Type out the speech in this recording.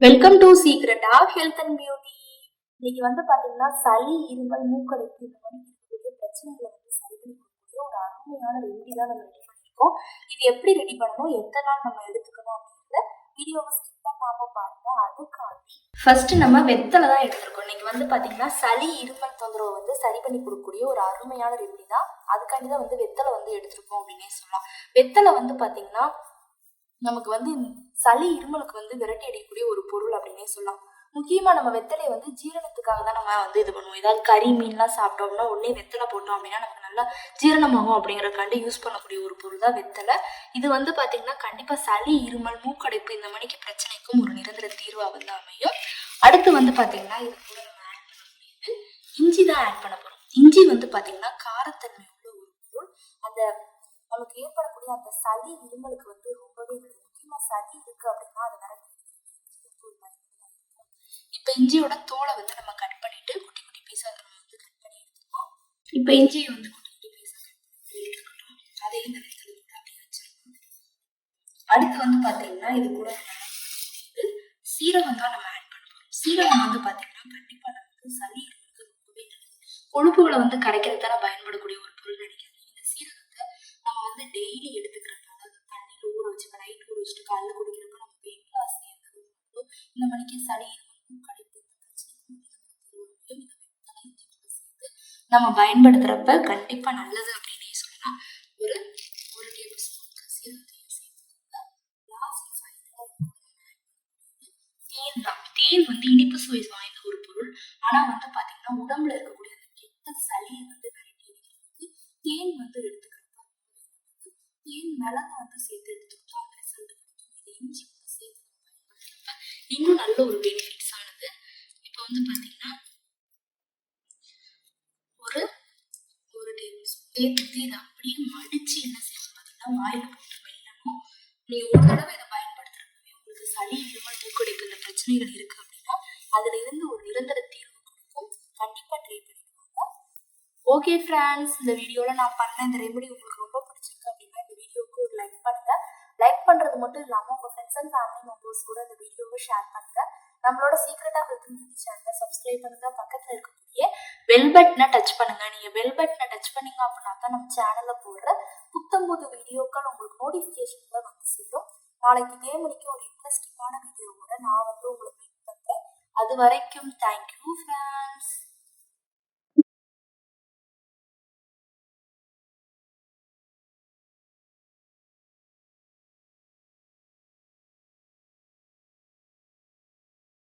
Welcome to secret of health and beauty. இன்னைக்கு பார்த்தீங்கன்னா சளி, இருமல், மூக்கடைப்பு இந்த மாதிரி இருக்கக்கூடிய பிரச்சனைகளை சரி பண்ணி கொடுக்கக்கூடிய ஒரு அருமையான ரெமெடி தான் நம்ம ரெடி பண்ணியிருக்கோம். இது எப்படி ரெடி பண்ணணும், எத்தனை நாள் நம்ம எடுத்துக்கணும் அப்படிங்கிற வீடியோவை ஸ்கிப் பண்ணாம பாருங்க. அதுக்காண்டி ஃபர்ஸ்ட் நம்ம வெத்தலை தான் எடுத்துருக்கோம். இன்னைக்கு பார்த்தீங்கன்னா சளி, இருமல் தொந்தரவை சரி பண்ணி கொடுக்கக்கூடிய ஒரு அருமையான ரெமெடி தான். அதுக்காண்டி தான் வெத்தலை எடுத்திருக்கோம் அப்படின்னே சொல்லலாம். வெத்தலை பார்த்தீங்கன்னா நமக்கு சளி, இருமலுக்கு விரட்டி அடிக்கக்கூடிய ஒரு பொருள் அப்படின்னே சொல்லலாம். முக்கியமா நம்ம வெத்தலையை ஜீரணத்துக்காக தான் நம்ம இது பண்ணுவோம். ஏதாவது கறி, மீன்லாம் சாப்பிட்டோம்னா உடனே வெத்தலை போட்டோம் அப்படின்னா நமக்கு நல்லா ஜீரணமாகும் அப்படிங்கிறக்காண்டி யூஸ் பண்ணக்கூடிய ஒரு பொருள் தான் வெத்தலை. இது பார்த்தீங்கன்னா கண்டிப்பா சளி, இருமல், மூக்கடைப்பு இந்த மணிக்கு பிரச்சனைக்கும் ஒரு நிரந்தர தீர்வா அமையும். அடுத்து பார்த்தீங்கன்னா இது கூட நம்ம ஆட் பண்ணக்கூடியது இஞ்சி தான் ஆட் பண்ண போறோம். இஞ்சி பார்த்தீங்கன்னா காரத்தன்மை உள்ள ஒரு பொருள். அந்த நமக்கு ஏற்படக்கூடிய அந்த சளி, இருமலுக்கு ரொம்பவே முக்கியமா சளி இருக்கு அப்படின்னா அது வரக்கூடிய இப்ப இஞ்சியோட தோலை நம்ம கட் பண்ணிட்டு குட்டி குட்டி பீஸா நம்ம கட் பண்ணி எடுத்துக்கோம். இப்ப இஞ்சியை குட்டி குட்டி பீஸா கட் பண்ணி எடுத்துக்கிட்டோம். அதையும் இந்த வெத்தலை கூட அப்படியே வச்சிருக்கோம். அடுத்து பாத்தீங்கன்னா இது கூட சீரகம் தான் நம்ம ஆட் பண்ணுவோம். சீரகம் பாத்தீங்கன்னா கண்டிப்பா நமக்கு சளி இருமலுக்கு ரொம்பவே நல்லது. கொழுப்புகளை கரைக்கிறதுக்கான பயன்படக்கூடிய ஒரு பொருள் நினைக்கிறேன். இந்த சீரகத்தை நம்ம டெய்லி எடுத்துக்கிறப்ப, அதாவது தண்ணியில் ஊற வச்சு நைட் ஊற வச்சுட்டு காலையில் குடிக்கிறப்ப நம்ம வெயிட் லாஸ் இந்த மணிக்கு சளி, மூக்கடைப்பு சேர்த்து நம்ம பயன்படுத்துறப்ப கண்டிப்பா நல்லது அப்படின்னே சொல்லலாம். ஒரு டேபிள் ஸ்பூன் சீரகத்தையும் சேர்த்துக்கோங்க. தேன் தான். தேன் இனிப்பு சுவை வாய்ந்த ஒரு பொருள். ஆனா பாத்தீங்கன்னா உடம்புல இருக்கக்கூடிய அந்த கெட்ட சளியை விரட்டி அடிக்கிறதுக்கு தேன் எடுத்துக்கிறப்ப, தேன் மிளகு சேர்த்து எடுத்துக்கிட்டோம் அந்த ரிசல்ட் கிடைக்கும். இது இஞ்சி சேர்த்து பயன்படுத்துறப்ப இன்னும் நல்ல ஒரு பெனிஃபிட்ஸ் ஆனது. இப்போ பாத்தீங்கன்னா ஒரு டேபிள் ஸ்பூன் சேர்த்துட்டு இதை அப்படியே மடிச்சு என்ன செய்யணும் பாத்தீங்கன்னா வாயில போட்டு மெல்லணும். நீங்க ஒரு தடவை இதை பயன்படுத்துறப்பவே உங்களுக்கு சளி, இருமல், மூக்கடைப்பு இந்த பிரச்சனைகள் இருக்கு அப்படின்னா அதுல இருந்து ஒரு நிரந்தர தீர்வு கொடுக்கும். கண்டிப்பா ட்ரை பண்ணிடுவாங்க. ஓகே ஃப்ரெண்ட்ஸ், இந்த வீடியோல நான் பண்ண இந்த ரெமெடி உங்களுக்கு ரொம்ப பிடிச்சிருக்கு அப்படின்னா இந்த வீடியோக்கு ஒரு லைக் பண்ணுங்க. லைக் பண்றது மட்டும் இல்லாம உங்க ஃப்ரெண்ட்ஸ் அண்ட் ஃபேமிலி மெம்பர்ஸ் கூட இந்த வீடியோவை ஷேர் பண்ணுங்க. நம்மளோட secret of health and beauty சேனலை சப்ஸ்கிரைப் பண்ணுங்க. பக்கத்துல இருக்கக்கூடிய பெல் பட்டனை டச் பண்ணுங்க. நீங்க பெல் பட்டனை டச் பண்ணீங்க அப்படின்னா தான் நம்ம சேனல்ல போடுற புத்தம்புது வீடியோக்கள் உங்களுக்கு நோட்டிபிகேஷன்ல சேரும். நாளைக்கு இதே மணிக்கு ஒரு இன்ட்ரெஸ்டிங்கான வீடியோவோட நான் உங்களை மீட் பண்றேன். அது வரைக்கும் தேங்க்யூ ஃப்ரெண்ட்ஸ்.